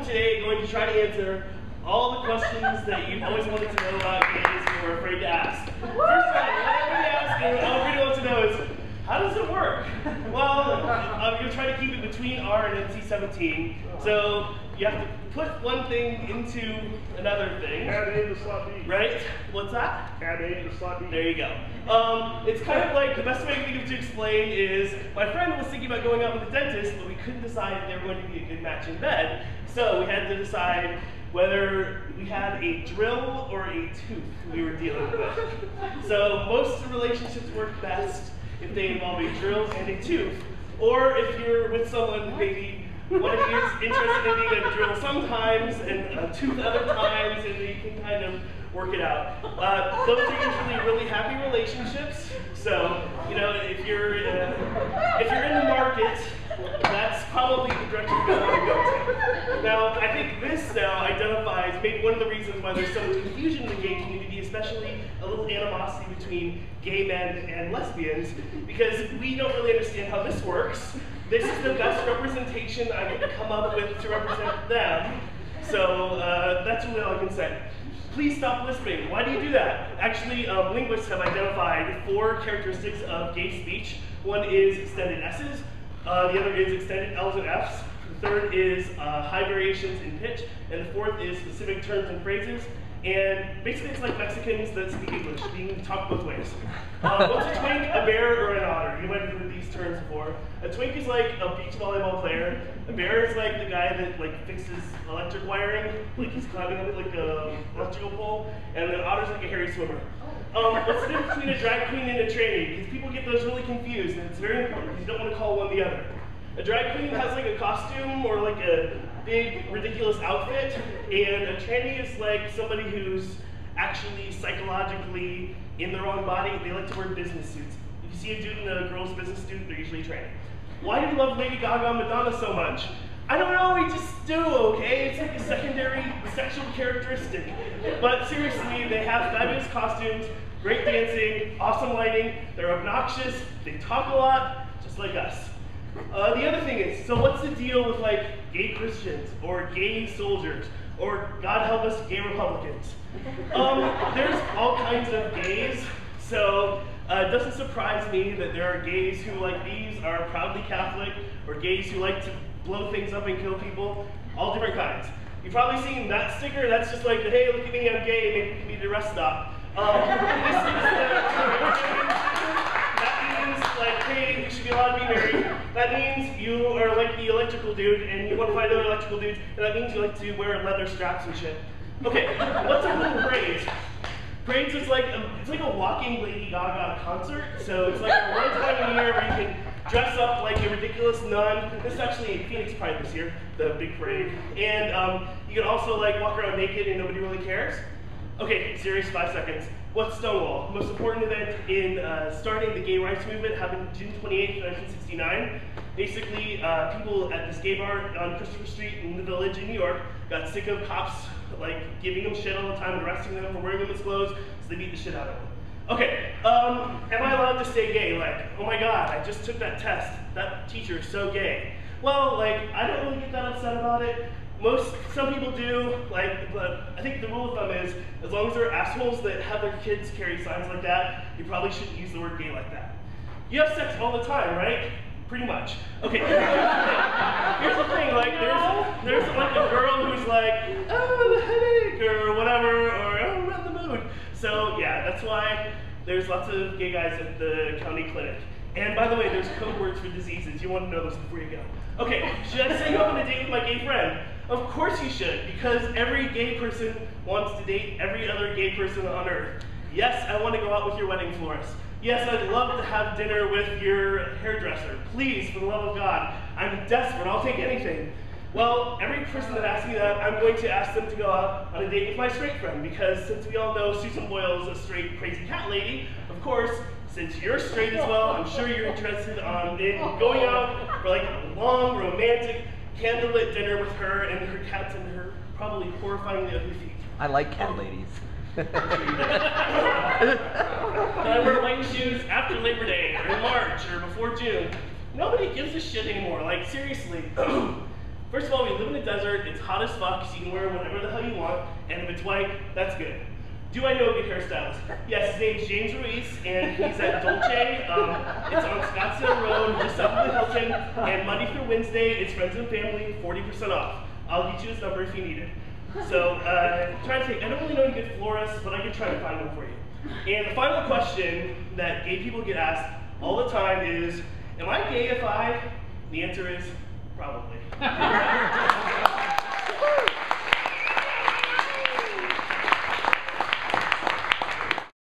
today going to try to answer all the questions that you've always wanted to know about gays and were afraid to ask. First one, what everybody asks and everybody wants to know is, how does it work? Well, I'm going to try to keep it between R and NC-17. So you have to put one thing into another thing. Add A to slot B. Right? What's that? Add A to slot B. There you go. It's kind of like, the best way I can think of to explain is, my friend was thinking about going out with a dentist, but we couldn't decide if they were going to be a good match in bed. So we had to decide whether we had a drill or a tooth we were dealing with. So most relationships work best if they involve a drill and a tooth. Or if you're with someone, maybe one of you is interested in being a drill sometimes and a tooth other times, and you can kind of work it out. Those are usually really happy relationships. So, you know, if you're in the market, that's probably the direction you want to go to. Now, I think this now identifies maybe one of the reasons why there's some confusion in the gay community, especially a little animosity between gay men and lesbians, because we don't really understand how this works. This is the best representation I can come up with to represent them. So that's really all I can say. Please stop lisping. Why do you do that? Actually, linguists have identified 4 characteristics of gay speech. One is extended S's. The other is extended L's and F's. The third is high variations in pitch. And the fourth is specific terms and phrases. And basically it's like Mexicans that speak English, being talked both ways. What's a twink, a bear, or an otter? You might have heard these terms before. A twink is like a beach volleyball player. A bear is like the guy that like fixes electric wiring, like he's climbing up like a electrical pole. And an otter's like a hairy swimmer. What's the difference between a drag queen and a tranny? Because people get those really confused, and it's very important because you don't want to call one the other. A drag queen has like a costume or like a big ridiculous outfit, and a tranny is like somebody who's actually psychologically in the wrong body. They like to wear business suits. If you see a dude in a girl's business suit, they're usually a tranny. Why do you love Lady Gaga and Madonna so much? I don't know, we just do, okay? It's like a secondary sexual characteristic. But seriously, they have fabulous costumes, great dancing, awesome lighting, they're obnoxious, they talk a lot, just like us. The other thing is, so what's the deal with like gay Christians or gay soldiers or God help us, gay Republicans? There's all kinds of gays, so it doesn't surprise me that there are gays who, like these, are proudly Catholic, or gays who like to blow things up and kill people, all different kinds. You've probably seen that sticker, that's just like, hey, look at me, I'm gay, maybe you can be the rest stop. That means, like, hey, we should be allowed to be married. That means you are like the electrical dude, and you want to find other electrical dudes, and that means you like to wear leather straps and shit. Okay, what's a little braids? Braids is like it's like a walking Lady Gaga concert. So it's like a one time a year where you can dress up like a ridiculous nun. This is actually Phoenix Pride this year, the big parade. And you can also like walk around naked and nobody really cares. Okay, serious, 5 seconds. What's Stonewall? The most important event in starting the gay rights movement happened June 28th, 1969. Basically, people at this gay bar on Christopher Street in the Village in New York got sick of cops like giving them shit all the time and arresting them for wearing women's clothes, so they beat the shit out of them. Okay, am I allowed to stay gay? Like, oh my god, I just took that test. That teacher is so gay. Well, like, I don't really get that upset about it. Some people do, like, but I think the rule of thumb is, as long as they're assholes that have their kids carry signs like that, you probably shouldn't use the word gay like that. You have sex all the time, right? Pretty much. Okay, here's the thing, like, there's like a girl who's like, oh, the headache, or whatever, or oh, I'm not in the mood. So, yeah, that's why there's lots of gay guys at the county clinic. And by the way, there's code words for diseases. You want to know those before you go. Okay, should I set you up on a date with my gay friend? Of course you should, because every gay person wants to date every other gay person on earth. Yes, I want to go out with your wedding florist. Yes, I'd love to have dinner with your hairdresser. Please, for the love of God, I'm desperate, I'll take anything. Well, every person that asks me that, I'm going to ask them to go out on a date with my straight friend, because since we all know Susan Boyle is a straight crazy cat lady, of course, since you're straight as well, I'm sure you're interested in going out for like a long, romantic, candlelit dinner with her and her cats and her probably horrifyingly ugly feet. I like cat ladies. I wear white shoes after Labor Day, or in March, or before June. Nobody gives a shit anymore, like seriously. First of all, we live in the desert, it's hot as fuck, so you can wear whatever the hell you want, and if it's white, that's good. Do I know a good hairstylist? Yes, his name's James Ruiz, and he's at Dolce. It's on Scottsdale Road, just up in the Hilton, and Monday through Wednesday, it's friends and family, 40% off. I'll get you his number if you need it. So, trying to think, I don't really know any good florists, but I can try to find one for you. And the final question that gay people get asked all the time is, am I gay if I? The answer is, probably.